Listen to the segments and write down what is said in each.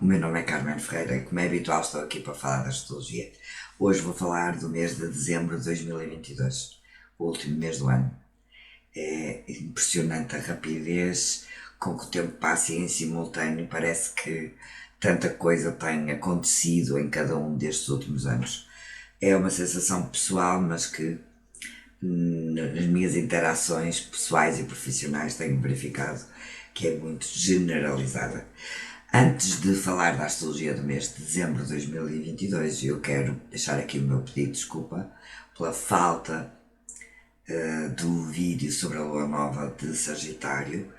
meu nome é Carmen Ferreira e, como é habitual, estou aqui para falar da astrologia. Hoje vou falar do mês de dezembro de 2022, o último mês do ano. É impressionante a rapidez com que o tempo passa e, em simultâneo, parece que tanta coisa tem acontecido em cada um destes últimos anos. É uma sensação pessoal, mas que nas minhas interações pessoais e profissionais tenho verificado que é muito generalizada. Antes de falar da astrologia do mês de dezembro de 2022, eu quero deixar aqui o meu pedido de desculpa pela falta do vídeo sobre a lua nova de Sagitário,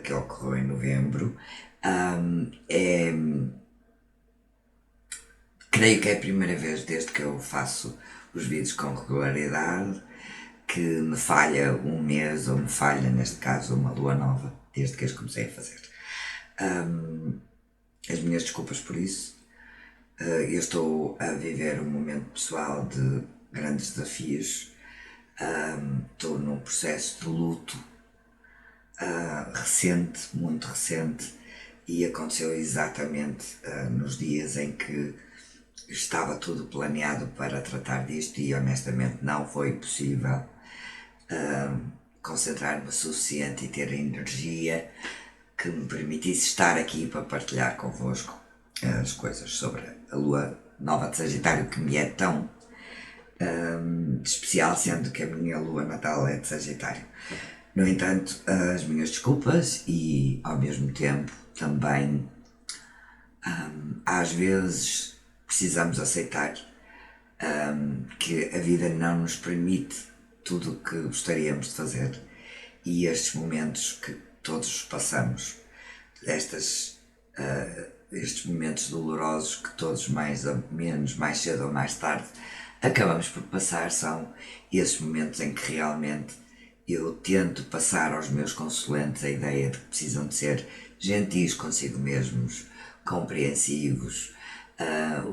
que ocorreu em novembro. Creio que é a primeira vez desde que eu faço os vídeos com regularidade que me falha um mês, ou me falha, neste caso, uma lua nova, desde que as comecei a fazer. As minhas desculpas por isso. Eu estou a viver um momento pessoal de grandes desafios. Estou num processo de luto recente, muito recente, e aconteceu exatamente nos dias em que estava tudo planeado para tratar disto e honestamente não foi possível concentrar-me o suficiente e ter a energia que me permitisse estar aqui para partilhar convosco as coisas sobre a lua nova de Sagitário, que me é tão especial, sendo que a minha lua natal é de Sagitário. No entanto, as minhas desculpas e, ao mesmo tempo, também às vezes precisamos aceitar que a vida não nos permite tudo o que gostaríamos de fazer, e estes momentos que todos passamos, estes momentos dolorosos que todos mais ou menos, mais cedo ou mais tarde, acabamos por passar, são esses momentos em que realmente eu tento passar aos meus consulentes a ideia de que precisam de ser gentis consigo mesmos, compreensivos,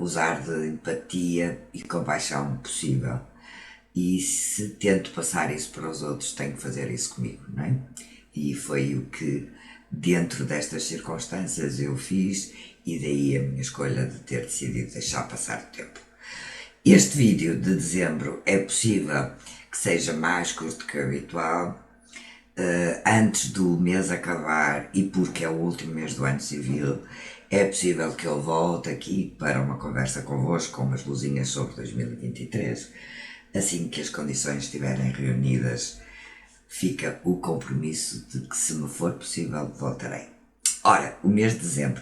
usar de empatia e compaixão possível. E se tento passar isso para os outros, tenho que fazer isso comigo, não é? E foi o que, dentro destas circunstâncias, eu fiz, e daí a minha escolha de ter decidido deixar passar o tempo. Este vídeo de dezembro é possível que seja mais curto que o habitual, antes do mês acabar, e porque é o último mês do ano civil, é possível que eu volte aqui para uma conversa convosco com umas luzinhas sobre 2023. Assim que as condições estiverem reunidas, fica o compromisso de que, se me for possível, voltarei. Ora, o mês de dezembro,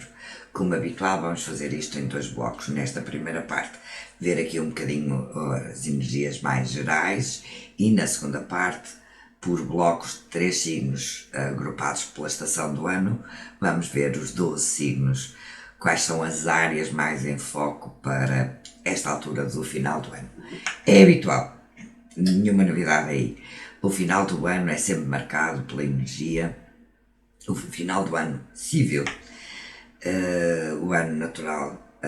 como habitual, vamos fazer isto em dois blocos. Nesta primeira parte, ver aqui um bocadinho as energias mais gerais, e na segunda parte, por blocos de 3 signos agrupados pela estação do ano, vamos ver os 12 signos, quais são as áreas mais em foco para esta altura do final do ano. É habitual, nenhuma novidade aí. O final do ano é sempre marcado pela energia, o final do ano civil. O ano natural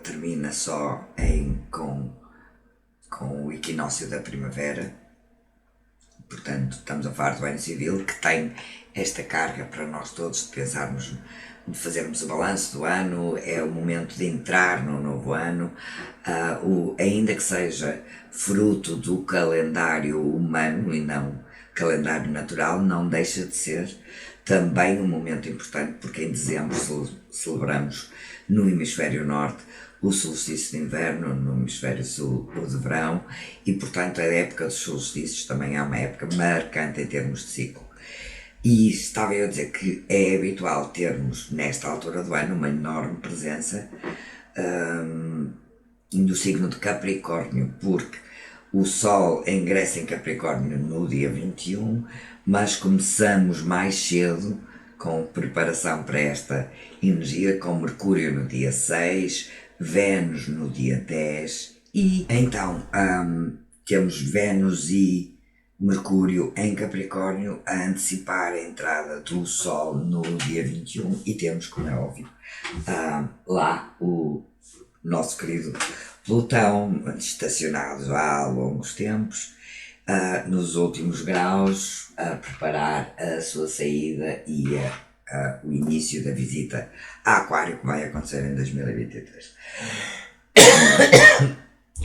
termina só com o equinócio da primavera. Portanto, estamos a falar do ano civil, que tem esta carga para nós todos de pensarmos, de fazermos o balanço do ano, é o momento de entrar no novo ano, ainda que seja fruto do calendário humano e não calendário natural, não deixa de ser também um momento importante, porque em dezembro celebramos no hemisfério norte o solstício de inverno, no hemisfério sul o de verão, e portanto a época dos solstícios também é uma época marcante em termos de ciclo. E estava eu a dizer que é habitual termos nesta altura do ano uma enorme presença do signo de Capricórnio, porque o Sol ingressa em Capricórnio no dia 21, mas começamos mais cedo com preparação para esta energia, com Mercúrio no dia 6, Vênus no dia 10, e então temos Vênus e Mercúrio em Capricórnio a antecipar a entrada do Sol no dia 21, e temos, como é óbvio, lá o nosso querido Plutão, estacionado há longos tempos, nos últimos graus, a preparar a sua saída e a o início da visita a Aquário, que vai acontecer em 2023.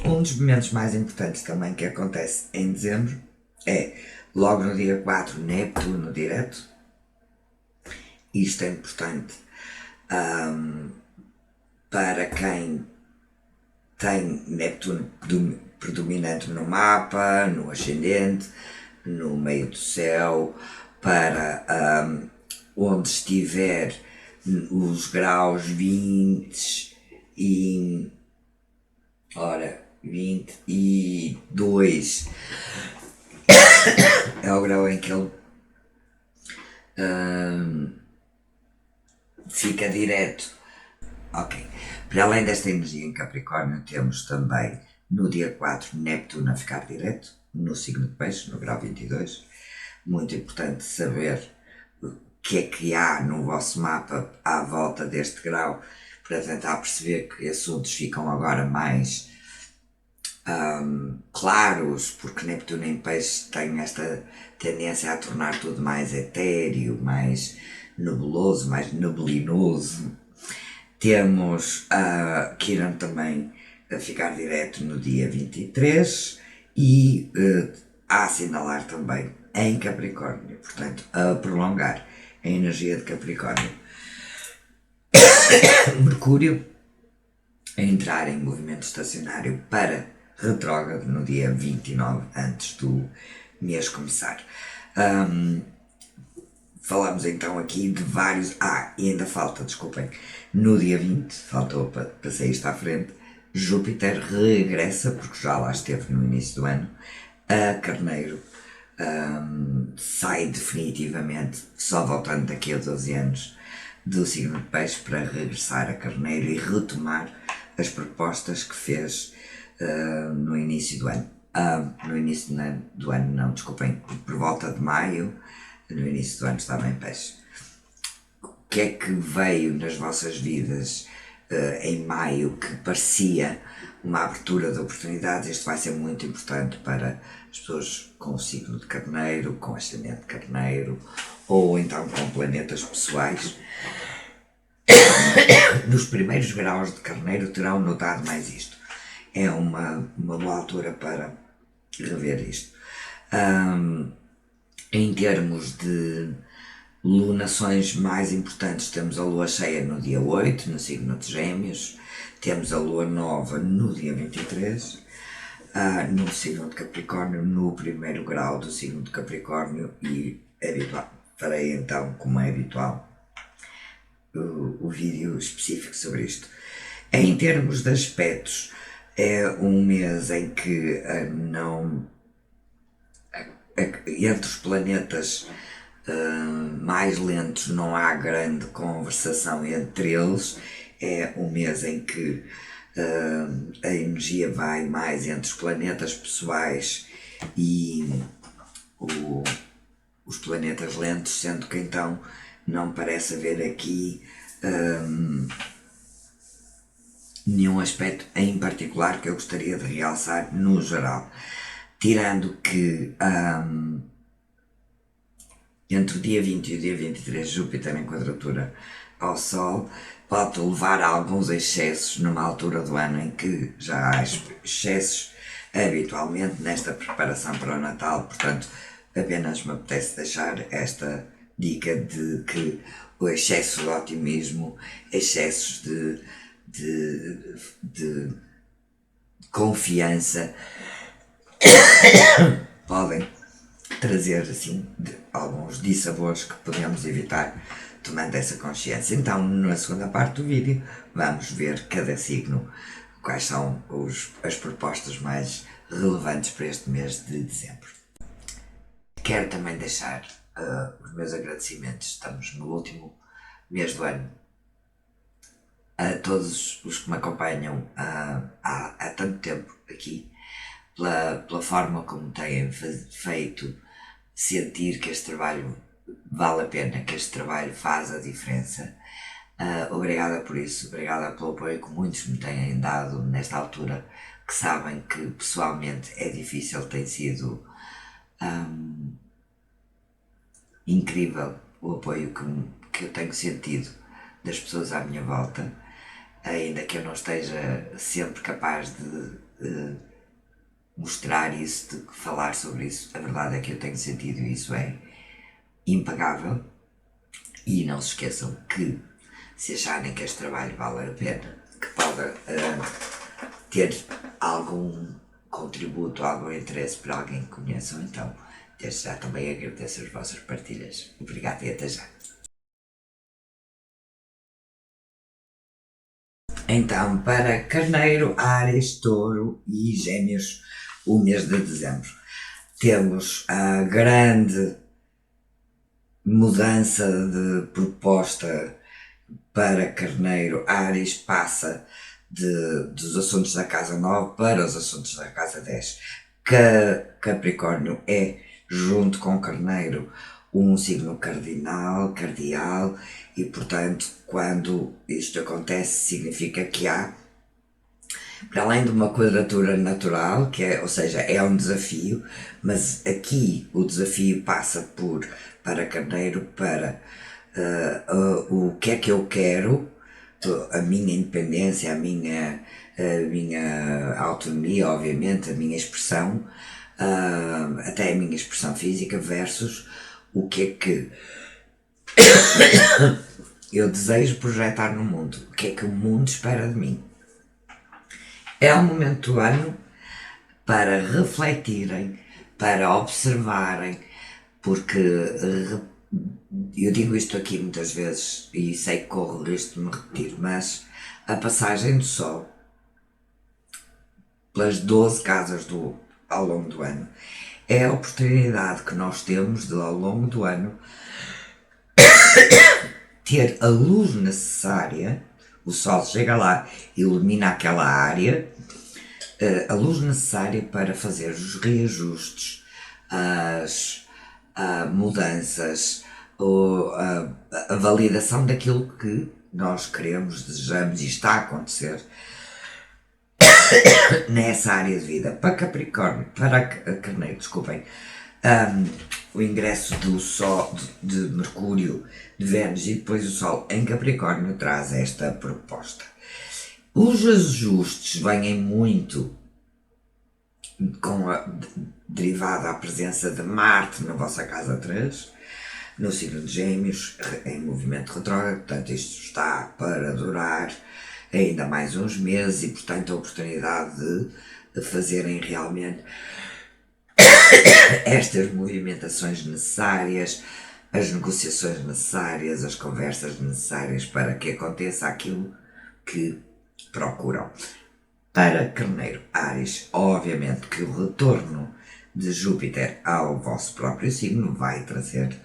Um dos momentos mais importantes também que acontece em dezembro é, logo no dia 4, Neptuno direto. Isto é importante para quem tem Neptuno predominante no mapa, no ascendente, no meio do céu, para onde estiver os graus 20 e 22 é o grau em que ele fica direto. Ok. Para além desta energia em Capricórnio, temos também no dia 4 Neptuno a ficar direto, no signo de Peixe, no grau 22. Muito importante saber o que é que há no vosso mapa à volta deste grau, para tentar perceber que assuntos ficam agora mais claros, porque Neptuno em Peixe tem esta tendência a tornar tudo mais etéreo, mais nebuloso, mais neblinoso. Temos Quiron também a ficar direto no dia 23 e a assinalar também em Capricórnio, portanto a prolongar a energia de Capricórnio. Mercúrio a entrar em movimento estacionário para retrógrado no dia 29, antes do mês começar. Falamos então aqui de vários... e ainda falta, desculpem, no dia 20, faltou para sair isto à frente, Júpiter regressa, porque já lá esteve no início do ano, a Carneiro. Sai definitivamente, só voltando daqui a 12 anos, do signo de Peixe para regressar a Carneiro e retomar as propostas que fez no início do ano. No início do ano, não, desculpem, por volta de maio, no início do ano estava em Peixe. O que é que veio nas vossas vidas em maio que parecia uma abertura de oportunidades? Isto vai ser muito importante para as pessoas com o signo de Carneiro, com ascendente de Carneiro, ou então com planetas pessoais. Nos primeiros graus de Carneiro terão notado mais isto. É uma boa altura para rever isto. Em termos de lunações mais importantes, temos a lua cheia no dia 8, no signo de Gêmeos, temos a lua nova no dia 23, no signo de Capricórnio, no primeiro grau do signo de Capricórnio, e farei então, como é habitual, o vídeo específico sobre isto. Em termos de aspectos, é um mês em que entre os planetas mais lentos não há grande conversação entre eles. É um mês em que a energia vai mais entre os planetas pessoais e os planetas lentos, sendo que então não parece haver aqui nenhum aspecto em particular que eu gostaria de realçar no geral. Tirando que entre o dia 20 e o dia 23, Júpiter em quadratura ao Sol pode levar a alguns excessos numa altura do ano em que já há excessos habitualmente nesta preparação para o Natal. Portanto, apenas me apetece deixar esta dica de que o excesso de otimismo, excessos de confiança podem trazer assim alguns dissabores que podemos evitar tomando essa consciência. Então, na segunda parte do vídeo, vamos ver cada signo, quais são as propostas mais relevantes para este mês de dezembro. Quero também deixar os meus agradecimentos. Estamos no último mês do ano. A todos os que me acompanham há tanto tempo aqui, pela forma como têm feito sentir que este trabalho vale a pena, que este trabalho faz a diferença. Obrigada por isso, obrigada pelo apoio que muitos me têm dado nesta altura, que sabem que pessoalmente é difícil, tem sido incrível o apoio que eu tenho sentido das pessoas à minha volta, ainda que eu não esteja sempre capaz de mostrar isso, de falar sobre isso, a verdade é que eu tenho sentido e isso é impagável. E não se esqueçam que, se acharem que este trabalho vale a pena, que pode ter algum contributo, algum interesse para alguém que conheçam, então desde já também agradeço as vossas partilhas. Obrigado e até já. Então, para Carneiro, Áries, Touro e Gêmeos, o mês de dezembro, temos a grande mudança de proposta para Carneiro. Áries passa dos assuntos da casa 9 para os assuntos da casa 10. Capricórnio é, junto com Carneiro, um signo cardial, e portanto, quando isto acontece, significa que há, para além de uma quadratura natural, que é, ou seja, é um desafio, mas aqui o desafio passa para Carneiro, para o que é que eu quero, a minha independência, a minha autonomia, obviamente, a minha expressão, até a minha expressão física, versus o que é que eu desejo projetar no mundo, o que é que o mundo espera de mim. É um momento do ano para refletirem, para observarem, porque eu digo isto aqui muitas vezes e sei que corro o risco de me repetir, mas a passagem do Sol pelas 12 casas ao longo do ano é a oportunidade que nós temos de, ao longo do ano, ter a luz necessária. O Sol chega lá, ilumina aquela área, a luz necessária para fazer os reajustes, as mudanças, a validação daquilo que nós queremos, desejamos e está a acontecer nessa área de vida. Para Capricórnio, para Carneiro, desculpem, o ingresso do Sol, de Mercúrio, de Vênus e depois o Sol em Capricórnio traz esta proposta. Os ajustes vêm muito derivado à presença de Marte na vossa casa 3, no signo de Gêmeos, em movimento retrógrado, portanto isto está para durar ainda mais uns meses e portanto a oportunidade de fazerem realmente estas movimentações necessárias, as negociações necessárias, as conversas necessárias para que aconteça aquilo que procuram. Para Carneiro, Áries, obviamente que o retorno de Júpiter ao vosso próprio signo vai trazer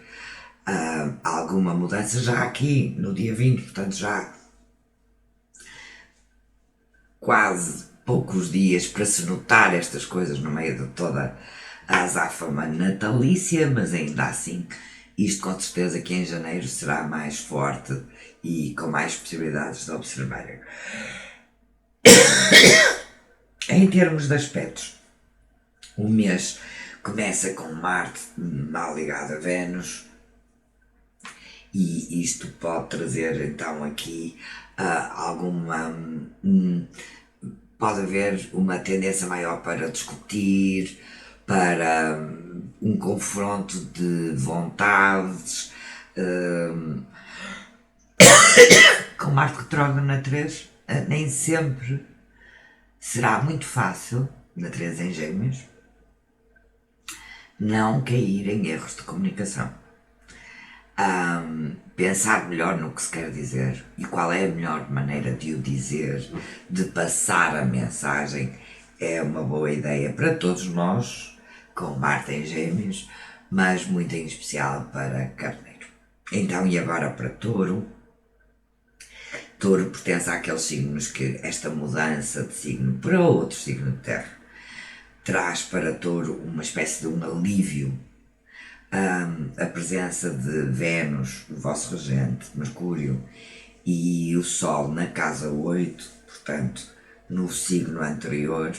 alguma mudança já aqui no dia 20, portanto já quase poucos dias para se notar estas coisas no meio de toda a azáfama natalícia, mas ainda assim isto com certeza que em janeiro será mais forte e com mais possibilidades de observarem. Em termos de aspectos, o mês começa com Marte mal ligado a Vênus e isto pode trazer então aqui alguma... pode haver uma tendência maior para discutir, para um confronto de vontades. Com Marte retrógrado na 3, nem sempre será muito fácil, na 3 em Gêmeos, não cair em erros de comunicação. Pensar melhor no que se quer dizer e qual é a melhor maneira de o dizer, de passar a mensagem, é uma boa ideia para todos nós, com Marte em Gêmeos, mas muito em especial para Carneiro. Então, e agora para Touro? Touro pertence àqueles signos que esta mudança de signo para outro signo de terra traz para Touro uma espécie de um alívio. A presença de Vênus, o vosso regente, Mercúrio, e o Sol na casa 8, portanto, no signo anterior,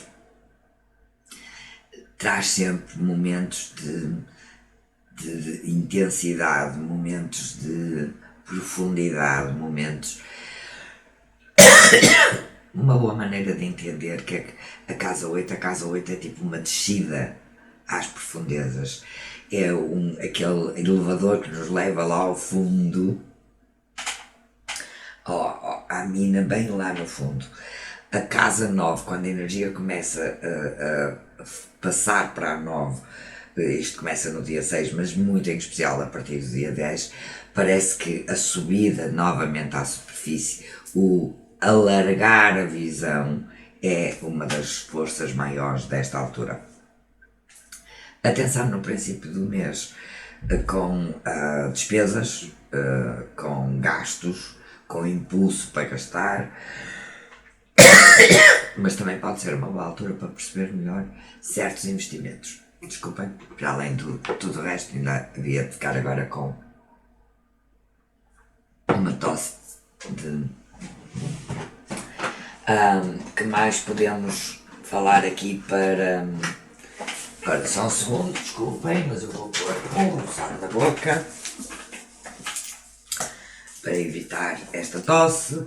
traz sempre momentos de intensidade, momentos de profundidade, momentos. Uma boa maneira de entender que a casa 8 é tipo uma descida às profundezas. É aquele elevador que nos leva lá ao fundo, à mina bem lá no fundo. A casa 9, quando a energia começa a passar para a 9, isto começa no dia 6, mas muito em especial a partir do dia 10, parece que a subida novamente à superfície, o alargar a visão, é uma das forças maiores desta altura. Atenção no princípio do mês com despesas, com gastos, com impulso para gastar, mas também pode ser uma boa altura para perceber melhor certos investimentos. Desculpem, para além de tudo o resto, ainda havia de ficar agora com uma tosse de... que mais podemos falar aqui para... Agora só um segundo, desculpem, mas eu vou pôr um roçado na boca para evitar esta tosse.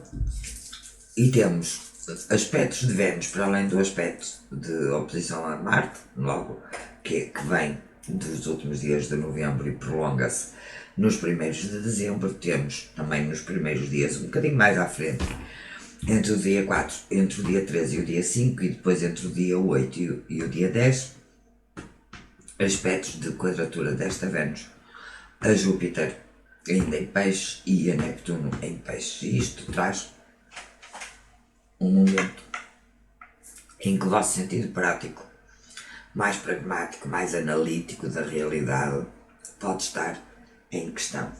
E temos aspectos de Vênus, para além do aspecto de oposição a Marte, logo que vem dos últimos dias de novembro e prolonga-se nos primeiros de dezembro. Temos também nos primeiros dias, um bocadinho mais à frente, entre o dia 4, entre o dia 13 e o dia 5, e depois entre o dia 8 e o dia 10, aspectos de quadratura desta Vênus a Júpiter ainda em Peixe e a Neptuno em Peixe. E isto traz um momento em que o vosso sentido prático, mais pragmático, mais analítico da realidade, pode estar em questão.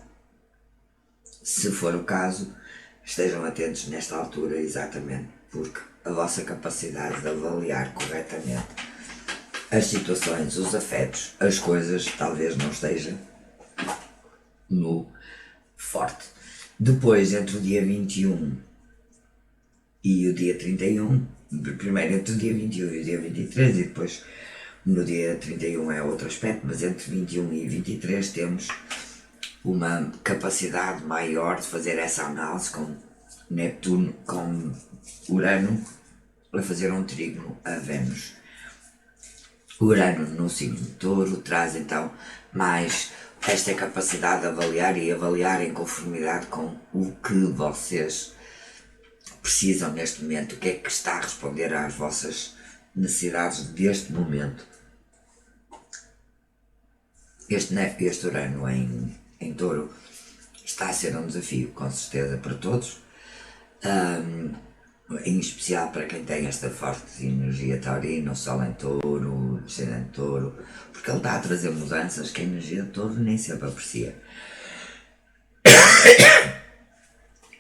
Se for o caso, estejam atentos nesta altura, exatamente porque a vossa capacidade de avaliar corretamente as situações, os afetos, as coisas, talvez não esteja no forte. Depois, entre o dia 21 e o dia 31, primeiro entre o dia 21 e o dia 23, e depois no dia 31 é outro aspecto, mas entre 21 e 23 temos uma capacidade maior de fazer essa análise com Neptuno, com Urano, a fazer um trígono a Vênus. Urano no signo de Touro traz então mais esta capacidade de avaliar e avaliar em conformidade com o que vocês precisam neste momento, o que é que está a responder às vossas necessidades deste momento. Este Urano em Touro está a ser um desafio, com certeza, para todos, em especial para quem tem esta forte energia taurina, o Sol em Touro, o Ascendente em Touro, porque ele está a trazer mudanças que a energia de Touro nem sempre aprecia.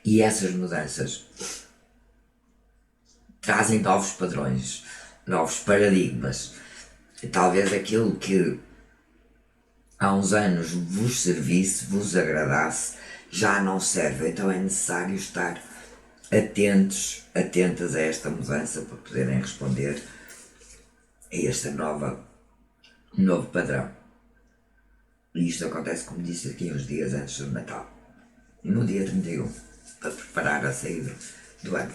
E essas mudanças trazem novos padrões, novos paradigmas. Talvez aquilo que há uns anos vos servisse, vos agradasse, já não serve. Então é necessário estar atentas a esta mudança para poderem responder a este novo padrão. E isto acontece, como disse aqui, uns dias antes do Natal, no dia 31, para preparar a saída do ano.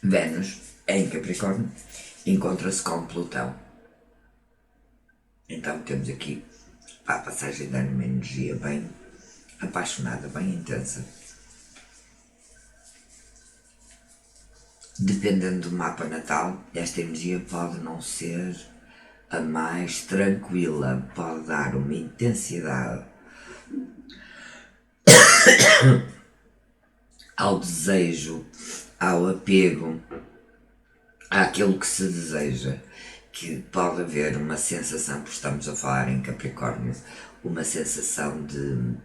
Vênus, em Capricórnio, encontra-se com Plutão. Então temos aqui a passagem de ano, uma energia bem apaixonada, bem intensa. Dependendo do mapa natal, esta energia pode não ser a mais tranquila, pode dar uma intensidade ao desejo, ao apego, àquilo que se deseja, que pode haver uma sensação, porque estamos a falar em Capricórnio, uma sensação de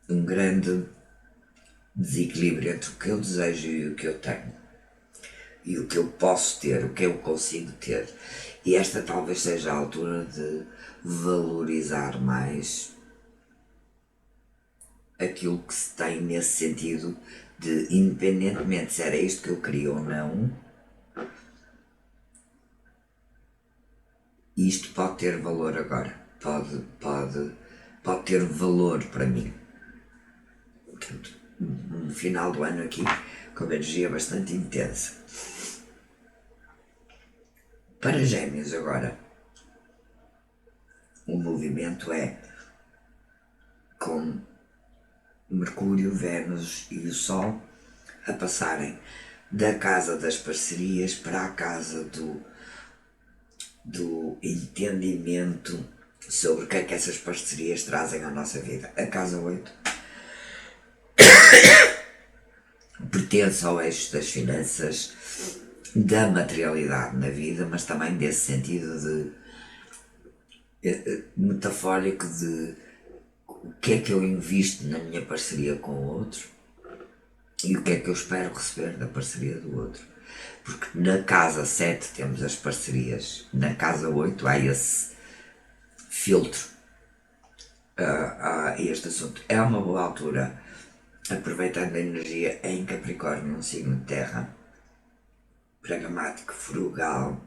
um grande desequilíbrio entre o que eu desejo e o que eu tenho, e o que eu posso ter, o que eu consigo ter. E esta talvez seja a altura de valorizar mais aquilo que se tem nesse sentido de, independentemente se era isto que eu queria ou não, isto pode ter valor agora, pode pode ter valor para mim. Portanto, um final do ano aqui com uma energia bastante intensa. Para Gêmeos agora, o movimento é com Mercúrio, Vênus e o Sol a passarem da casa das parcerias para a casa do entendimento sobre o que é que essas parcerias trazem à nossa vida. A casa 8 pertence ao eixo das finanças, da materialidade na vida, mas também desse sentido metafórico de o que é que eu invisto na minha parceria com o outro e o que é que eu espero receber da parceria do outro. Porque na casa 7 temos as parcerias, na casa 8 há esse filtro a este assunto. É uma boa altura, aproveitando a energia em Capricórnio, um signo de terra, pragmático, frugal,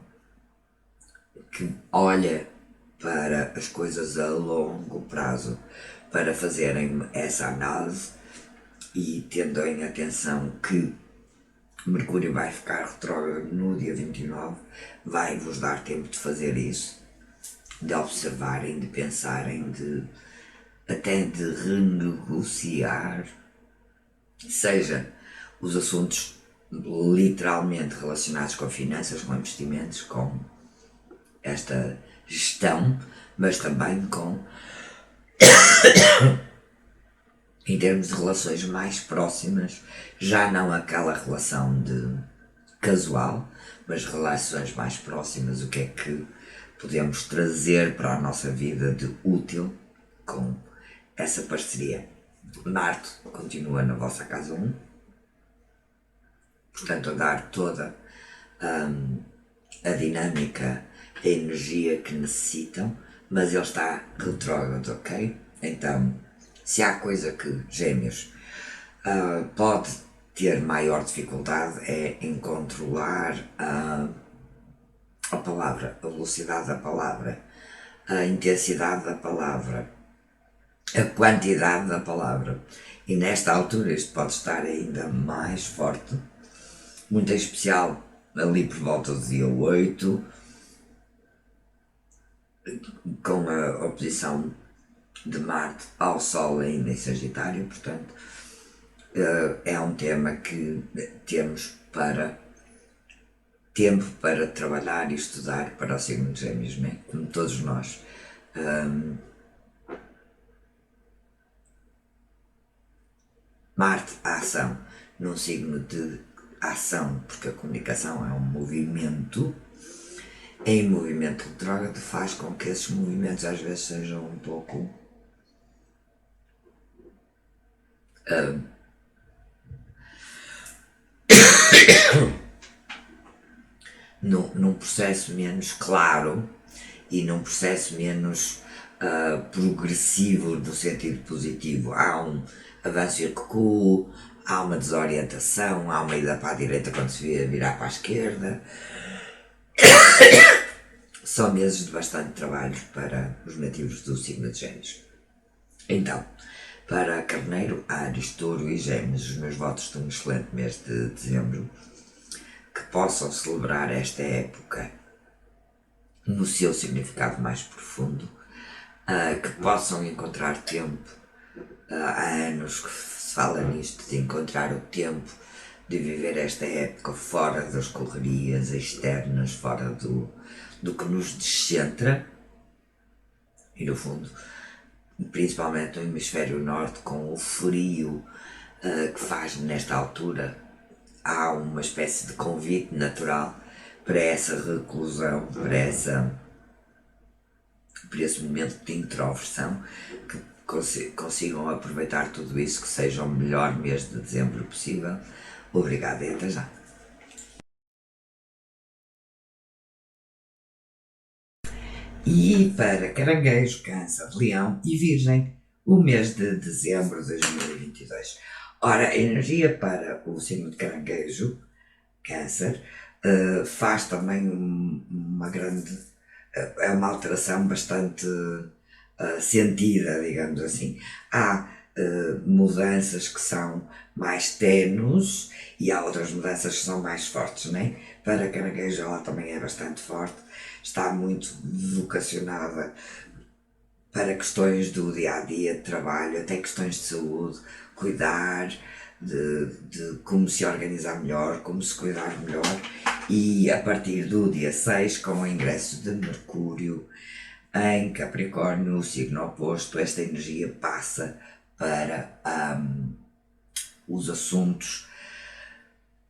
que olha para as coisas a longo prazo, para fazerem essa análise e tendo em atenção que Mercúrio vai ficar retrógrado no dia 29, vai-vos dar tempo de fazer isso, de observarem, de pensarem, até de renegociar, seja os assuntos literalmente relacionados com finanças, com investimentos, com esta gestão, mas também com em termos de relações mais próximas, já não aquela relação de casual, mas relações mais próximas, o que é que podemos trazer para a nossa vida de útil com essa parceria. Marte continua na vossa casa 1, portanto a dar toda a dinâmica, a energia que necessitam, mas ele está retrógrado, ok? Então, se há coisa que Gêmeos pode ter maior dificuldade é em controlar a palavra, a velocidade da palavra, a intensidade da palavra, a quantidade da palavra. E nesta altura isto pode estar ainda mais forte, muito em especial ali por volta do dia 8, com a oposição de Marte ao Sol ainda em Sagitário, portanto é um tema que temos tempo para trabalhar e estudar para o signo de Gêmeos, né? Como todos nós. Marte, a ação, num signo de ação, porque a comunicação é um movimento, em movimento retrógrado faz com que esses movimentos às vezes sejam um pouco num processo menos claro e num processo menos progressivo no sentido positivo. Há um avanço e recuo, há uma desorientação, há uma ida para a direita quando se vê virar para a esquerda. São meses de bastante trabalho para os nativos do signo de Gêmeos. Então, para Carneiro, Áries, Touro e Gêmeos, os meus votos de um excelente mês de dezembro, que possam celebrar esta época no seu significado mais profundo, que possam encontrar tempo, há anos que se fala nisto, de encontrar o tempo de viver esta época fora das correrias externas, fora do que nos descentra, e no fundo, principalmente no hemisfério norte, com o frio que faz nesta altura, há uma espécie de convite natural para essa reclusão, para esse momento de introversão, que consigam aproveitar tudo isso, que seja o melhor mês de dezembro possível. Obrigado e até já. E para Caranguejo, Câncer, Leão e Virgem, o mês de dezembro de 2022. Ora, a energia para o signo de Caranguejo, Câncer, faz também uma grande, é uma alteração bastante sentida, digamos assim. Há mudanças que são mais tenues e há outras mudanças que são mais fortes, né? Para Caranguejo ela também é bastante forte, está muito vocacionada para questões do dia a dia, de trabalho, até questões de saúde, cuidar, de como se organizar melhor, como se cuidar melhor. E a partir do dia 6, com o ingresso de Mercúrio em Capricórnio, o signo oposto, esta energia passa para os assuntos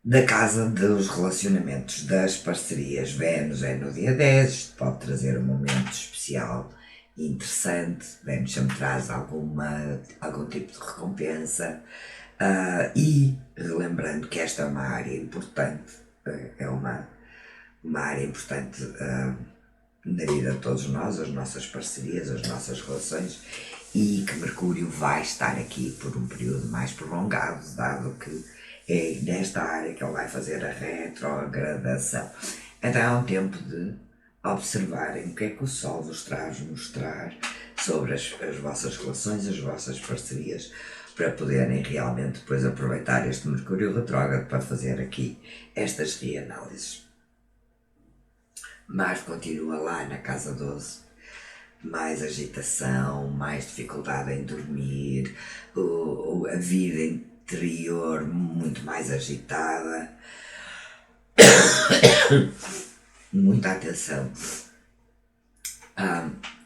da casa dos relacionamentos, das parcerias. Vênus é no dia 10, isto pode trazer um momento especial e interessante. Vênus sempre traz algum tipo de recompensa. E relembrando que esta é uma área importante, é uma área importante na vida de todos nós, as nossas parcerias, as nossas relações, e que Mercúrio vai estar aqui por um período mais prolongado, dado que é nesta área que ele vai fazer a retrogradação. Então é um tempo de observarem o que é que o Sol vos traz mostrar sobre as vossas relações, as vossas parcerias, para poderem realmente depois aproveitar este Mercúrio retrógrado para fazer aqui estas reanálises. Marte continua lá na casa 12, mais agitação, mais dificuldade em dormir, a vida interior muito mais agitada, muita atenção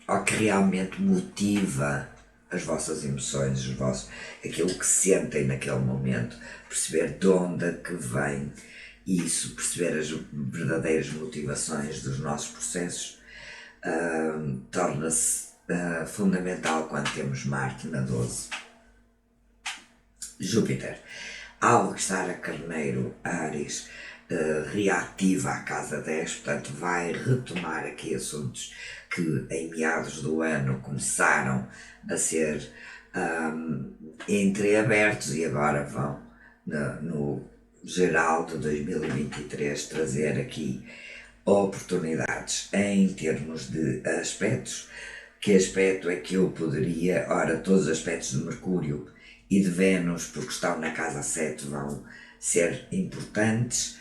ao que realmente motiva as vossas emoções, aquilo que sentem naquele momento, perceber de onde é que vem isso, perceber as verdadeiras motivações dos nossos processos, torna-se fundamental quando temos Marte na 12. Júpiter, ao regressar a Carneiro, Áries, reativa a casa 10, portanto vai retomar aqui assuntos que em meados do ano começaram a ser entreabertos e agora vão no geral de 2023 trazer aqui oportunidades em termos de aspectos. Que aspecto é que eu poderia, ora, todos os aspectos de Mercúrio e de Vênus, porque estão na casa 7, vão ser importantes.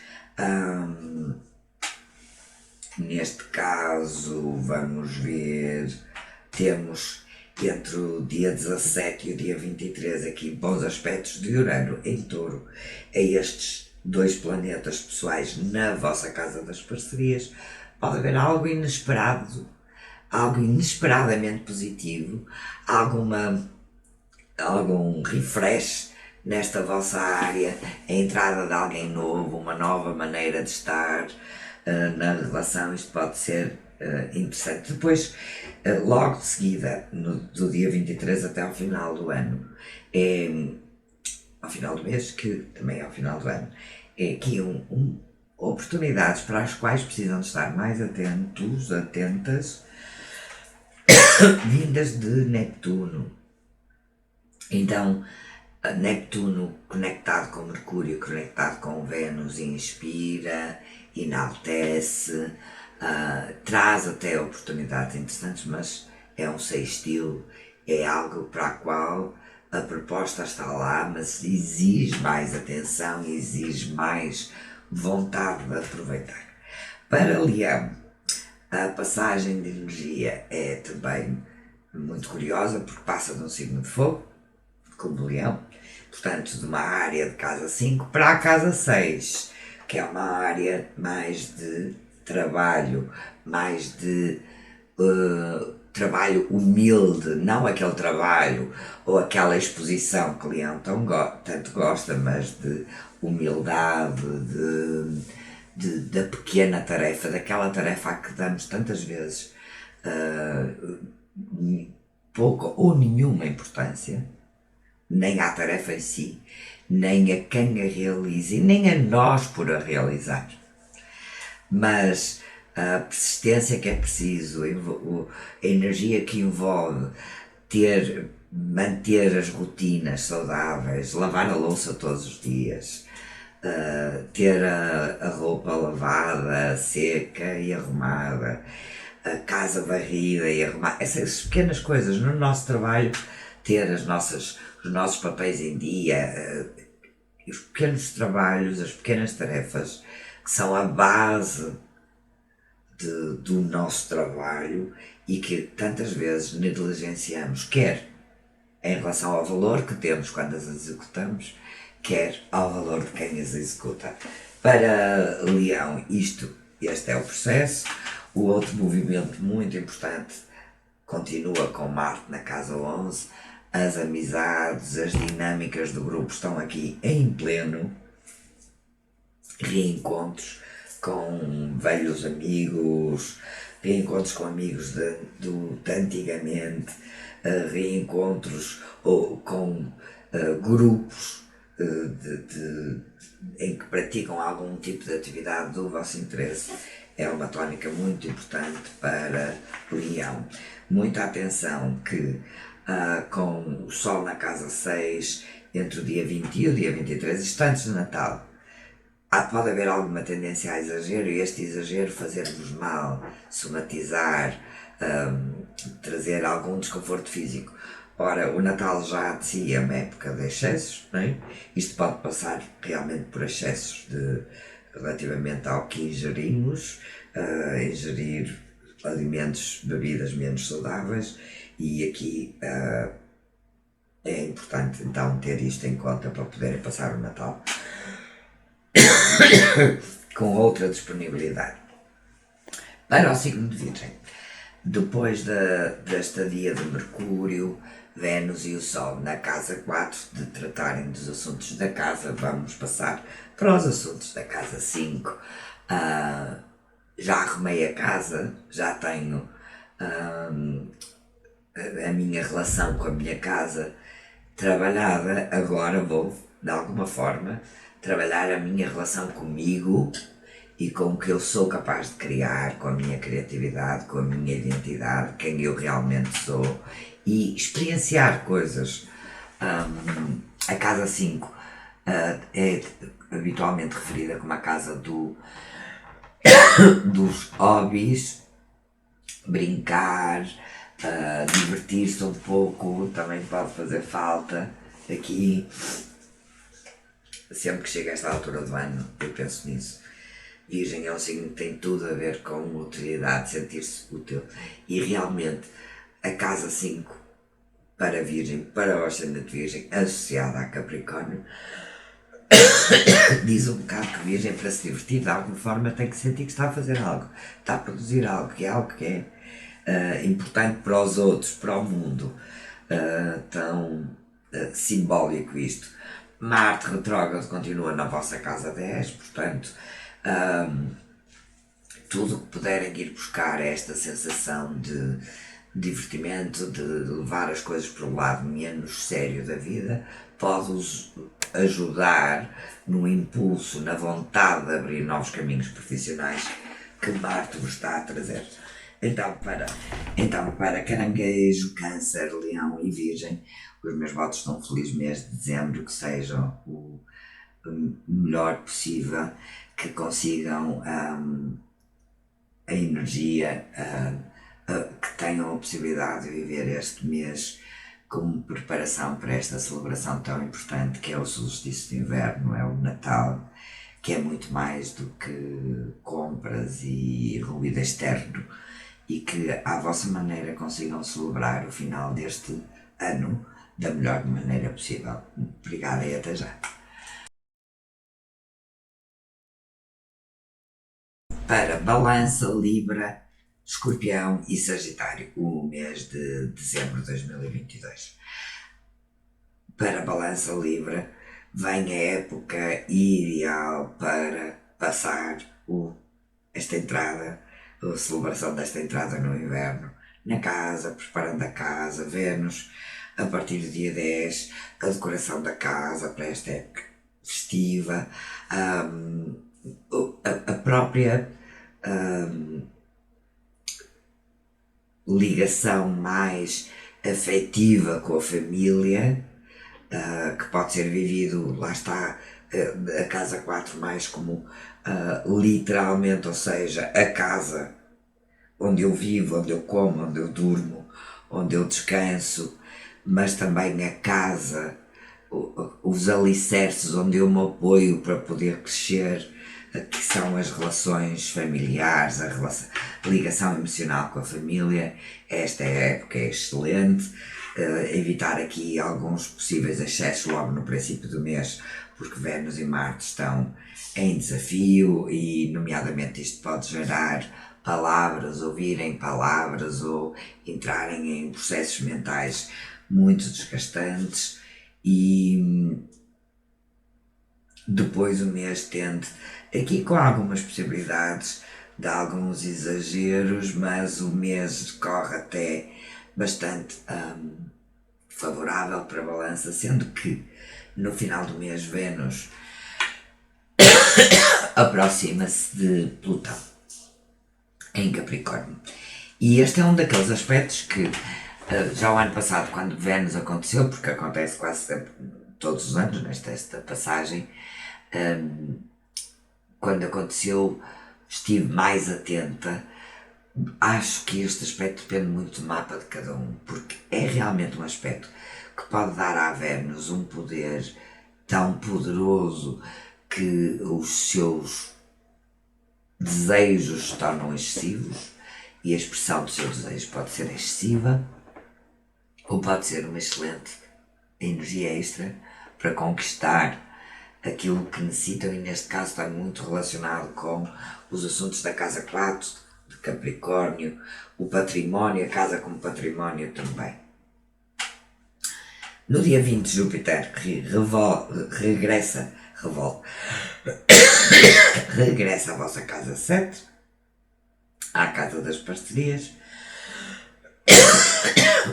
Neste caso, vamos ver, temos entre o dia 17 e o dia 23 aqui bons aspectos de Urano em Touro a estes dois planetas pessoais na vossa casa das parcerias. Pode haver algo inesperado, algo inesperadamente positivo, algum refresh nesta vossa área, a entrada de alguém novo, uma nova maneira de estar na relação. Isto pode ser interessante. Depois, logo de seguida, do dia 23 até ao final do ano, ao final do mês, que também é ao final do ano, é aqui oportunidades para as quais precisam de estar mais atentos, atentas, vindas de Neptuno. Então, Neptuno conectado com Mercúrio, conectado com Vênus, inspira, enaltece, traz até oportunidades interessantes, mas é um sextil, é algo para o qual a proposta está lá, mas exige mais atenção, exige mais vontade de aproveitar. Para Leão, a passagem de energia é também muito curiosa, porque passa de um signo de fogo, como Leão, portanto de uma área de casa 5 para a casa 6, que é uma área mais de trabalho, mais de trabalho humilde, não aquele trabalho ou aquela exposição que Leão tanto gosta, mas de humildade, da pequena tarefa, daquela tarefa a que damos tantas vezes pouca ou nenhuma importância, nem à tarefa em si, nem a quem a realize, nem a nós por a realizar. Mas a persistência que é preciso, a energia que envolve manter as rotinas saudáveis, lavar a louça todos os dias, ter a roupa lavada, seca e arrumada, a casa varrida e arrumar, essas pequenas coisas no nosso trabalho, ter os nossos papéis em dia, os pequenos trabalhos, as pequenas tarefas que são a base do nosso trabalho e que tantas vezes negligenciamos, quer em relação ao valor que temos quando as executamos, quer ao valor de quem as executa. Para Leão, este é o processo. O outro movimento muito importante continua com Marte na casa 11. As amizades, as dinâmicas do grupo estão aqui em pleno. Reencontros com velhos amigos, reencontros com amigos de antigamente, reencontros ou com grupos em que praticam algum tipo de atividade do vosso interesse. É uma tónica muito importante para Leão. Muita atenção que com o Sol na casa 6, entre o dia 20 e o dia 23, isto antes de Natal, pode haver alguma tendência a exagero e este exagero fazer-vos mal, somatizar, trazer algum desconforto físico. Ora, o Natal já de si é uma época de excessos, não é? Isto pode passar realmente por excessos relativamente ao que ingerimos, ingerir alimentos, bebidas menos saudáveis, e aqui é importante então ter isto em conta para poderem passar o Natal com outra disponibilidade. Para o signo de Virgem, depois da estadia de Mercúrio, Vênus e o Sol na casa 4, de tratarem dos assuntos da casa, vamos passar para os assuntos da casa 5. Já arrumei a casa, já tenho a minha relação com a minha casa trabalhada, agora vou, de alguma forma, trabalhar a minha relação comigo e com o que eu sou capaz de criar, com a minha criatividade, com a minha identidade, quem eu realmente sou, e experienciar coisas. A casa 5 é habitualmente referida como a casa dos hobbies, brincar, divertir-se um pouco, também pode fazer falta aqui. Sempre que chega a esta altura do ano, eu penso nisso. Virgem é um signo que tem tudo a ver com utilidade, sentir-se útil. E realmente, a casa 5 para Virgem, para o ascendente Virgem, associada a Capricórnio, diz um bocado que Virgem, para se divertir, de alguma forma, tem que sentir que está a fazer algo, está a produzir algo, que é algo que é importante para os outros, para o mundo. Tão simbólico isto. Marte retrógrado continua na vossa casa 10, portanto, tudo o que puderem ir buscar esta sensação de divertimento, de levar as coisas para o lado menos sério da vida, pode-os ajudar no impulso, na vontade de abrir novos caminhos profissionais que Marte vos está a trazer. Então, para Caranguejo, Câncer, Leão e Virgem, os meus votos são um feliz mês de dezembro, que sejam o melhor possível, que consigam a energia, que tenham a possibilidade de viver este mês como preparação para esta celebração tão importante que é o solstício de inverno, é o Natal, que é muito mais do que compras e ruído externo, e que à vossa maneira consigam celebrar o final deste ano da melhor maneira possível. Obrigada e até já. Para Balança, Libra, Escorpião e Sagitário, o mês de dezembro de 2022. Para Balança, Libra, vem a época ideal para passar esta entrada, a celebração desta entrada no inverno, na casa, preparando a casa, Vênus, a partir do dia 10, a decoração da casa para esta época festiva, a própria ligação mais afetiva com a família, que pode ser vivido, lá está, a casa 4 mais como literalmente, ou seja, a casa onde eu vivo, onde eu como, onde eu durmo, onde eu descanso, mas também a casa, os alicerces onde eu me apoio para poder crescer, que são as relações familiares, a ligação emocional com a família. Esta época é excelente. Evitar aqui alguns possíveis excessos logo no princípio do mês, porque Vênus e Marte estão em desafio e, nomeadamente, isto pode gerar palavras, ouvirem palavras ou entrarem em processos mentais muito desgastantes. E depois o mês tende, aqui com algumas possibilidades de alguns exageros, mas o mês corre até bastante favorável para a balança, sendo que no final do mês Vênus aproxima-se de Plutão em Capricórnio. E este é um daqueles aspectos que já o ano passado, quando Vênus aconteceu, porque acontece quase sempre, todos os anos, nesta passagem, quando aconteceu, estive mais atenta. Acho que este aspecto depende muito do mapa de cada um, porque é realmente um aspecto que pode dar à Vênus um poder tão poderoso que os seus desejos se tornam excessivos e a expressão do seu desejo pode ser excessiva ou pode ser uma excelente energia extra para conquistar aquilo que necessitam, e neste caso está muito relacionado com os assuntos da casa 4 de Capricórnio, o património, a casa como património também. No dia 20 Júpiter regressa à vossa casa 7, à casa das parcerias.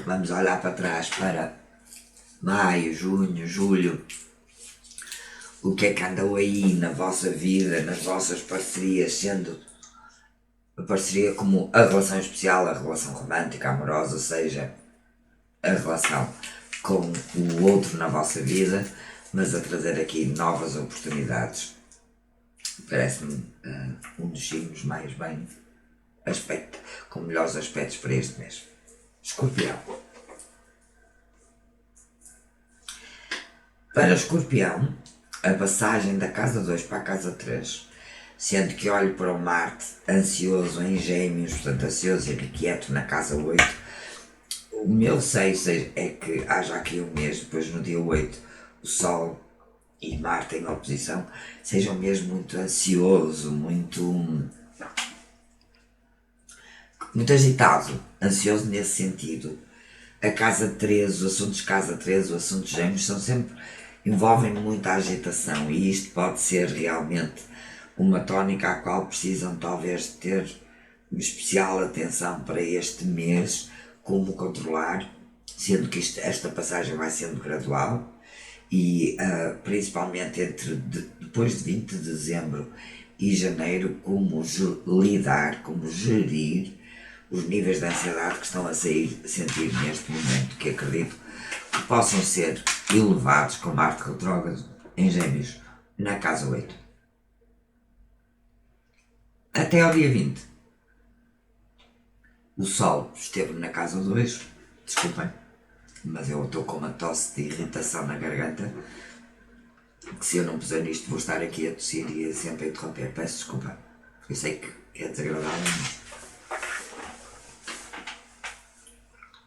Vamos olhar para trás para maio, junho, julho. O que é que andou aí na vossa vida, nas vossas parcerias, sendo a parceria como a relação especial, a relação romântica, amorosa, seja a relação com o outro na vossa vida, mas a trazer aqui novas oportunidades. Parece-me um dos signos mais bem com melhores aspectos para este mês. Escorpião. Para Escorpião, a passagem da casa 2 para a casa 3, sendo que olho para o Marte ansioso em Gêmeos, portanto ansioso e inquieto na casa 8, o meu 6 é que haja aqui um mês, depois no dia 8, o Sol e Marte em oposição, seja um mês muito ansioso, muito agitado, ansioso nesse sentido. A casa 13, os assuntos de casa 13, os assuntos Gêmeos envolvem muita agitação, e isto pode ser realmente uma tónica à qual precisam talvez ter especial atenção para este mês, como controlar, sendo que esta passagem vai sendo gradual e principalmente depois de 20 de dezembro e janeiro, como lidar, como gerir os níveis de ansiedade que estão a sentir neste momento, que acredito que possam ser elevados com Marte retrógrado em Gêmeos na casa 8. Até ao dia 20. O Sol esteve na casa 2, desculpem, mas eu estou com uma tosse de irritação na garganta, que se eu não puser nisto vou estar aqui a tossir e sempre a interromper. Peço desculpa, eu sei que é desagradável.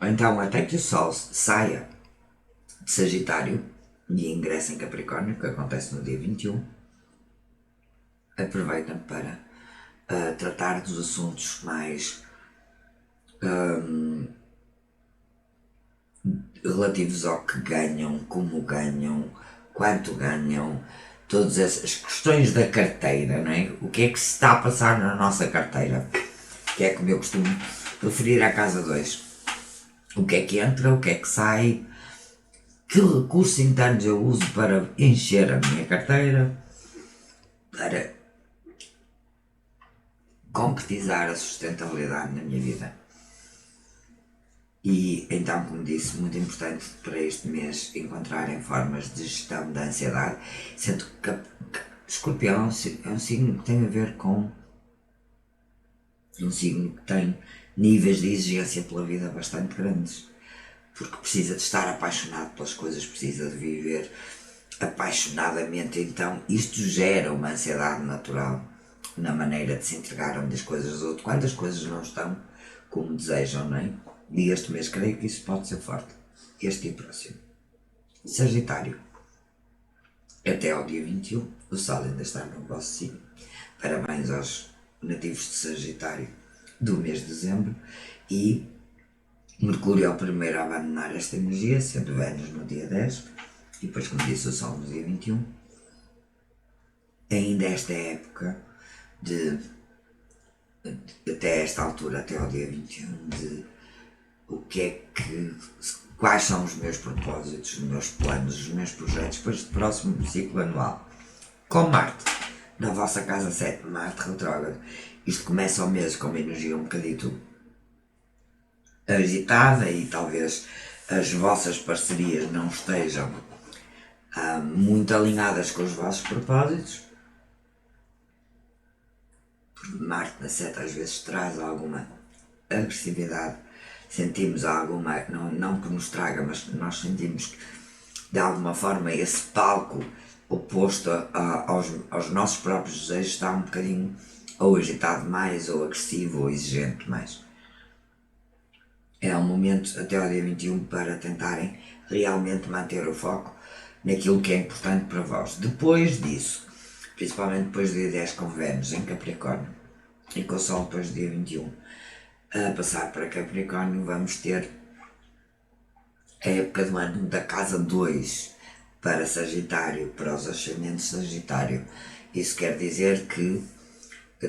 Então, até que o Sol saia de Sagitário e ingresse em Capricórnio, que acontece no dia 21, aproveitem para tratar dos assuntos mais relativos ao que ganham, como ganham, quanto ganham, todas essas questões da carteira, não é? O que é que se está a passar na nossa carteira, que é como eu costumo referir à casa 2. O que é que entra, o que é que sai, que recursos internos eu uso para encher a minha carteira, para concretizar a sustentabilidade na minha vida. E então, como disse, muito importante para este mês encontrarem formas de gestão da ansiedade, sendo que Escorpião é um signo que tem a ver com um signo que tem níveis de exigência pela vida bastante grandes, porque precisa de estar apaixonado pelas coisas, precisa de viver apaixonadamente. Então isto gera uma ansiedade natural na maneira de se entregar das coisas do outro, quando as coisas não estão como desejam, não é? E este mês creio que isso pode ser forte, este e o próximo. Sagitário, até ao dia 21, o Sol ainda está no vosso signo. Parabéns aos nativos de Sagitário do mês de dezembro. E Mercúrio é o primeiro a abandonar esta energia, sendo Vênus no dia 10, e depois, como disse, o Sol no dia 21. Ainda esta época até esta altura, até ao dia 21, de o que é que, quais são os meus propósitos, os meus planos, os meus projetos para este próximo ciclo anual. Com Marte, na vossa casa 7, Marte retrógrado, isto começa o mês com uma energia um bocadito agitada e talvez as vossas parcerias não estejam muito alinhadas com os vossos propósitos. Marte na 7 às vezes traz alguma agressividade, sentimos alguma, não que nos traga, mas nós sentimos que de alguma forma esse palco oposto aos nossos próprios desejos está um bocadinho ou agitado mais, ou agressivo, ou exigente mais. É um momento até ao dia 21 para tentarem realmente manter o foco naquilo que é importante para vós. Depois disso, principalmente depois do dia 10 com Vênus em Capricórnio e com o Sol depois do dia 21 a passar para Capricórnio, vamos ter a época do ano da casa 2 para Sagitário, para os ascendentes Sagitário. Isso quer dizer que,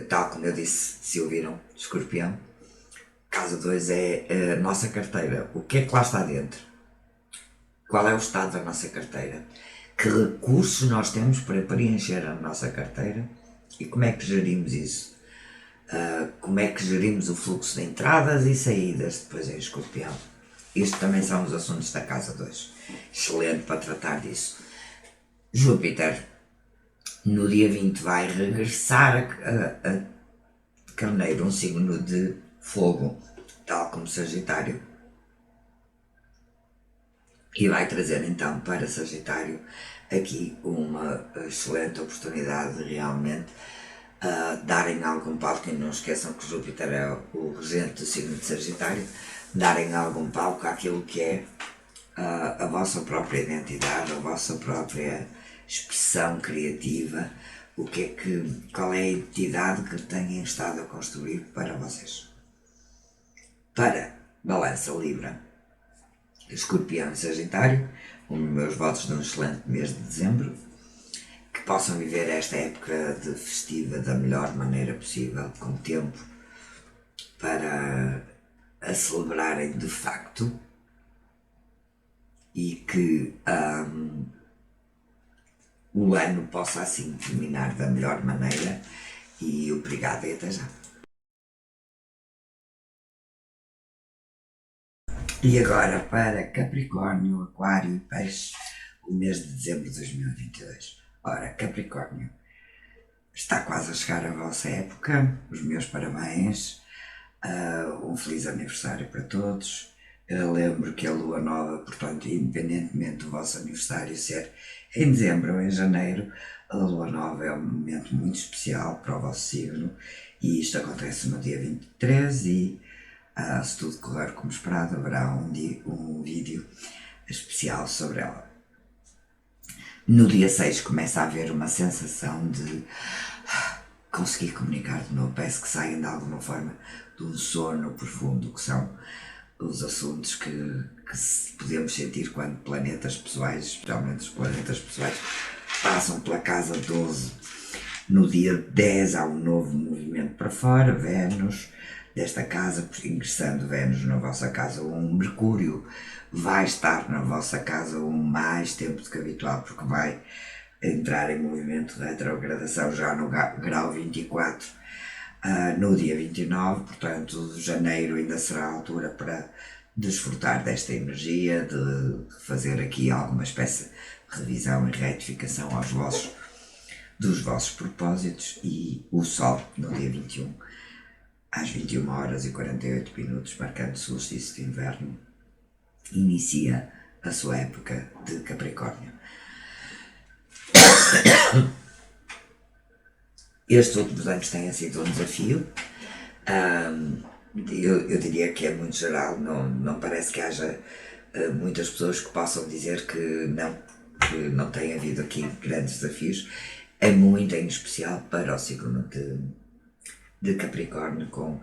tal como eu disse, se ouviram, Escorpião, casa 2 é a nossa carteira. O que é que lá está dentro? Qual é o estado da nossa carteira? Que recursos nós temos para preencher a nossa carteira e como é que gerimos isso? Como é que gerimos o fluxo de entradas e saídas depois em Escorpião? Isto também são os assuntos da casa 2. Excelente para tratar disso. Júpiter, no dia 20, vai regressar a Carneiro, um signo de fogo, tal como Sagitário. E vai trazer então para Sagitário aqui uma excelente oportunidade de realmente darem algum palco, e não esqueçam que Júpiter é o regente do signo de Sagitário, darem algum palco àquilo que é a vossa própria identidade, a vossa própria expressão criativa, qual é a identidade que têm estado a construir para vocês. Para Balança, Libra, Escorpião e Sagitário, os meus votos de um excelente mês de dezembro, que possam viver esta época de festiva da melhor maneira possível, com tempo para a celebrarem de facto, e que o ano possa assim terminar da melhor maneira. E obrigado e até já. E agora para Capricórnio, Aquário e Peixe, o mês de dezembro de 2022. Ora, Capricórnio, está quase a chegar a vossa época, os meus parabéns, um feliz aniversário para todos. Eu lembro que a lua nova, portanto, independentemente do vosso aniversário ser em dezembro ou em janeiro, a lua nova é um momento muito especial para o vosso signo, e isto acontece no dia 23 e se tudo correr como esperado, haverá um vídeo especial sobre ela. No dia 6 começa a haver uma sensação de conseguir comunicar de novo, parece que saem de alguma forma de um sono profundo, que são os assuntos que podemos sentir quando planetas pessoais, especialmente os planetas pessoais, passam pela casa 12. No dia 10 há um novo movimento para fora, Vênus, desta casa, ingressando Vênus na vossa casa 1, Mercúrio vai estar na vossa casa 1 mais tempo do que habitual, porque vai entrar em movimento de retrogradação já no grau 24, no dia 29, portanto janeiro ainda será a altura para desfrutar desta energia, de fazer aqui alguma espécie de revisão e retificação dos vossos propósitos. E o Sol no dia 21 às 21h48, marcando o solstício de inverno, inicia a sua época de Capricórnio. Estes últimos anos têm sido um desafio. Eu diria que é muito geral, não parece que haja muitas pessoas que possam dizer que não tem havido aqui grandes desafios. É muito em especial para o signo de Capricórnio, com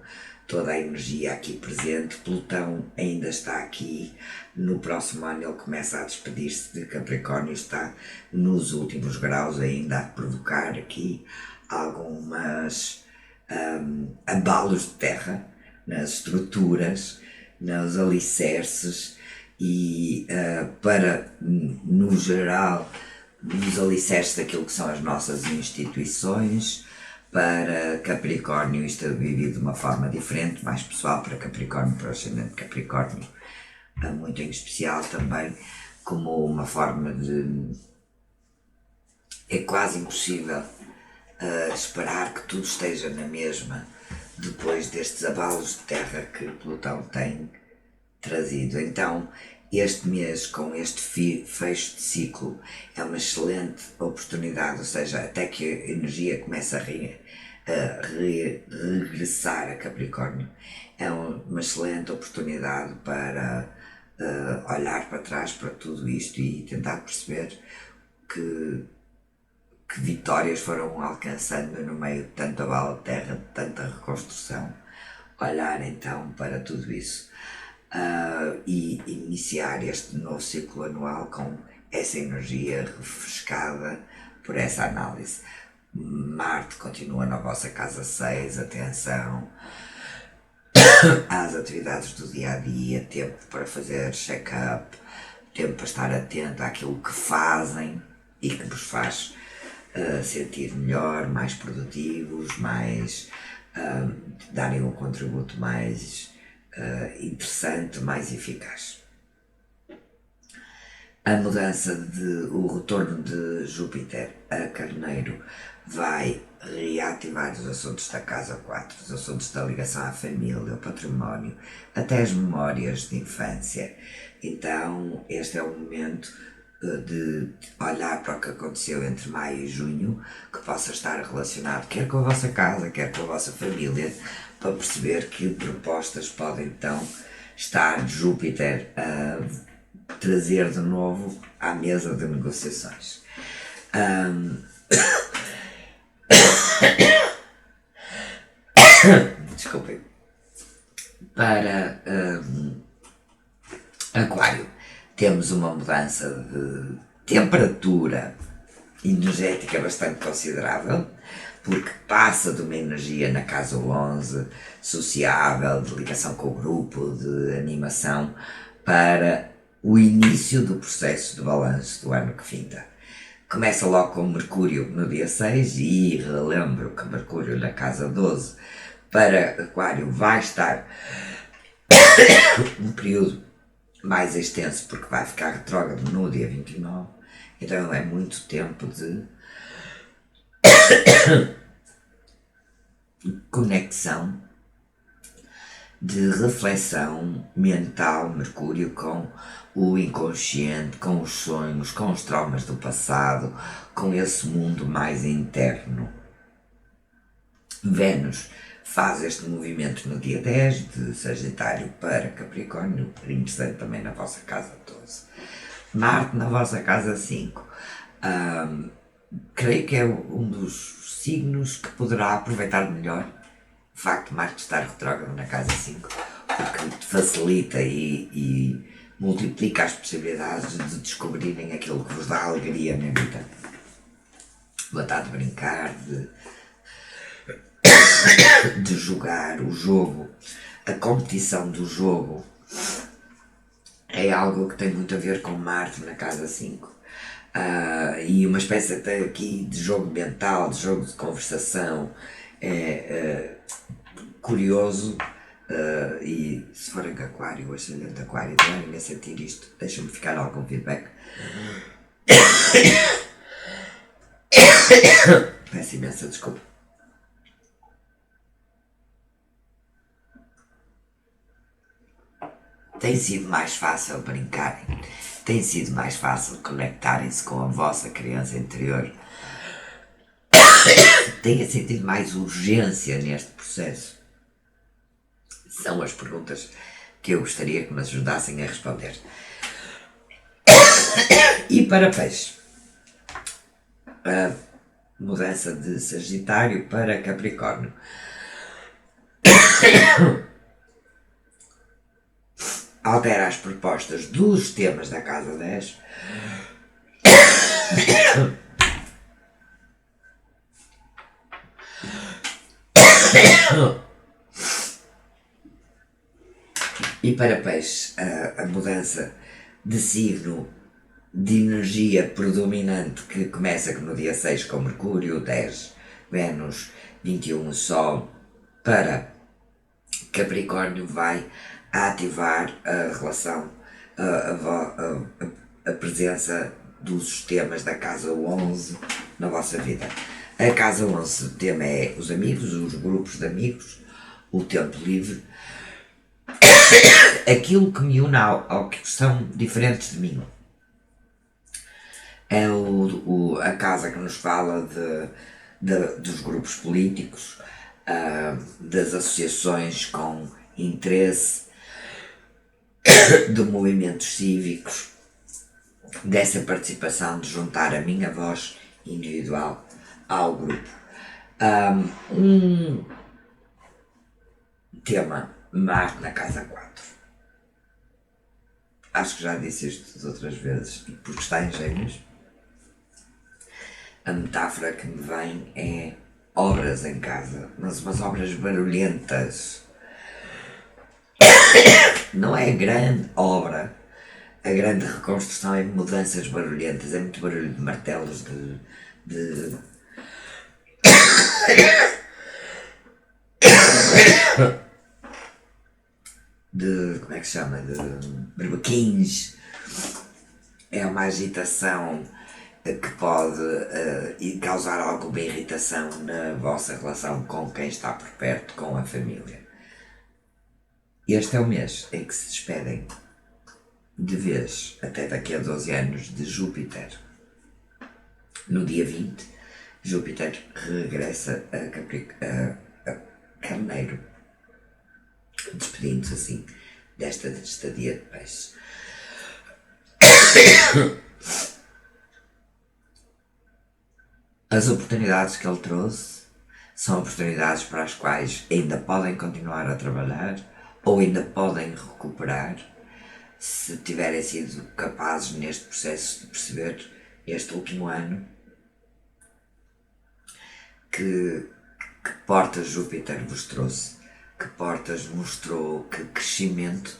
toda a energia aqui presente. Plutão ainda está aqui. No próximo ano ele começa a despedir-se de Capricórnio, está nos últimos graus ainda a provocar aqui algumas abalos de terra nas estruturas, nos alicerces e no geral, nos alicerces daquilo que são as nossas instituições. Para Capricórnio isto é vivido de uma forma diferente, mais pessoal para Capricórnio, para o ascendente Capricórnio, muito em especial também, como uma forma de... É quase impossível esperar que tudo esteja na mesma depois destes abalos de terra que Plutão tem trazido. Então, este mês, com este fecho de ciclo, é uma excelente oportunidade, ou seja, até que a energia comece a regressar a Capricórnio, é uma excelente oportunidade para olhar para trás para tudo isto e tentar perceber que vitórias foram alcançando no meio de tanta bala de terra, de tanta reconstrução. Olhar então para tudo isso e iniciar este novo ciclo anual com essa energia refrescada por essa análise. Marte continua na vossa casa 6, atenção às atividades do dia a dia, tempo para fazer check-up, tempo para estar atento àquilo que fazem e que vos faz sentir melhor, mais produtivos, mais darem um contributo mais interessante, mais eficaz. A mudança o retorno de Júpiter a Carneiro vai reativar os assuntos da casa 4, os assuntos da ligação à família, ao património, até as memórias de infância. Então este é o momento de olhar para o que aconteceu entre maio e junho, que possa estar relacionado quer com a vossa casa, quer com a vossa família, para perceber que propostas podem então estar Júpiter a trazer de novo à mesa de negociações. Desculpem. Para Aquário, temos uma mudança de temperatura energética bastante considerável, porque passa de uma energia na casa 11, sociável, de ligação com o grupo, de animação, para o início do processo de balanço do ano que finda. Começa logo com Mercúrio no dia 6 e relembro que Mercúrio na casa 12 para Aquário vai estar um período mais extenso, porque vai ficar retrógrado no dia 29, então é muito tempo de conexão, de reflexão mental, Mercúrio com o inconsciente, com os sonhos, com os traumas do passado, com esse mundo mais interno. Vênus faz este movimento no dia 10 de Sagitário para Capricórnio, interessante também na vossa casa 12. Marte na vossa casa 5. Creio que é um dos signos que poderá aproveitar melhor o facto de Marte estar retrógrado na casa 5, porque facilita e multiplica as possibilidades de descobrirem aquilo que vos dá alegria na vida. Vontade de brincar, de jogar o jogo, a competição do jogo é algo que tem muito a ver com Marte na casa 5. E uma espécie até aqui de jogo mental, de jogo de conversação, curioso. E se forem com Aquário, o ascendente Aquário, devem a sentir isto, deixa-me ficar algum feedback. Peço imensa desculpa. tem sido mais fácil brincarem, tem sido mais fácil conectarem-se com a vossa criança interior, têm sentido mais urgência neste processo? São as perguntas que eu gostaria que me ajudassem a responder. E para peixe, a mudança de Sagitário para Capricórnio. Altera as propostas dos temas da Casa 10. E para peixe, a mudança de signo de energia predominante que começa no dia 6 com Mercúrio, 10 Vênus, 21 o Sol, para Capricórnio vai ativar a relação, a presença dos sistemas da Casa 11 na vossa vida. A Casa 11, o tema é os amigos, os grupos de amigos, o tempo livre, aquilo que me une ao que são diferentes de mim. É a casa que nos fala dos grupos políticos, das associações com interesse, de movimentos cívicos, dessa participação, de juntar a minha voz individual ao grupo. Um tema, Marte na Casa 4. Acho que já disse isto outras vezes, porque está em Gêmeos. A metáfora que me vem é obras em casa, mas umas obras barulhentas. Não é a grande obra, a grande reconstrução é mudanças barulhentas, é muito barulho de martelos, de como é que se chama? De berbequins. É uma agitação que pode causar alguma irritação na vossa relação com quem está por perto, com a família. Este é o mês em que se despedem de vez, até daqui a 12 anos, de Júpiter. No dia 20, Júpiter regressa a Carneiro, despedindo-se assim desta estadia de peixe. As oportunidades que ele trouxe são oportunidades para as quais ainda podem continuar a trabalhar ou ainda podem recuperar, se tiverem sido capazes neste processo de perceber este último ano que portas Júpiter vos trouxe, que portas mostrou, que crescimento,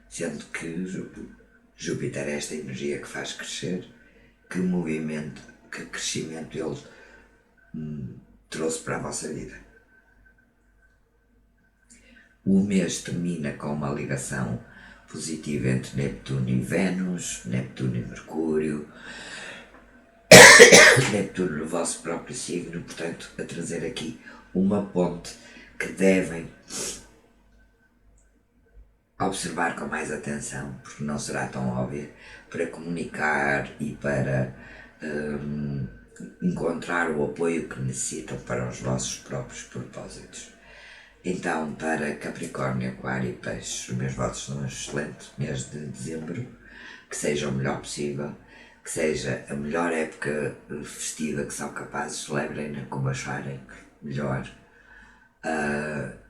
sendo que Júpiter é esta energia que faz crescer, que movimento, que crescimento ele trouxe para a vossa vida. O mês termina com uma ligação positiva entre Neptuno e Vênus, Neptuno e Mercúrio, Neptuno no vosso próprio signo, portanto, a trazer aqui uma ponte que devem observar com mais atenção, porque não será tão óbvia, para comunicar e para encontrar o apoio que necessitam para os vossos próprios propósitos. Então, para Capricórnio, Aquário e Peixes, os meus votos são um excelente mês de dezembro, que seja o melhor possível, que seja a melhor época festiva que são capazes, celebrem-na como acharem melhor,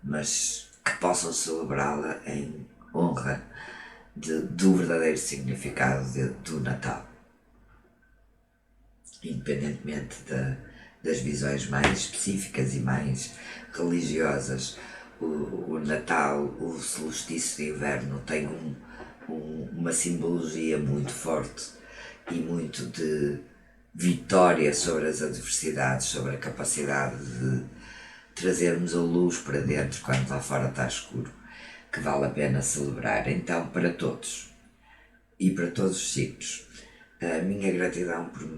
mas que possam celebrá-la em honra do verdadeiro significado do Natal. Independentemente das visões mais específicas e mais religiosas, o Natal, o solstício de inverno tem uma simbologia muito forte e muito de vitória sobre as adversidades, sobre a capacidade de trazermos a luz para dentro quando lá fora está escuro, que vale a pena celebrar. Então, para todos e para todos os signos, a minha gratidão por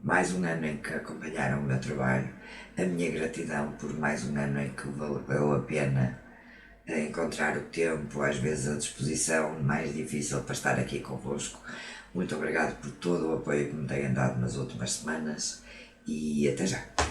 mais um ano em que acompanharam o meu trabalho, a minha gratidão por mais um ano em que valeu a pena a encontrar o tempo, às vezes a disposição mais difícil para estar aqui convosco. Muito obrigado por todo o apoio que me têm dado nas últimas semanas e até já!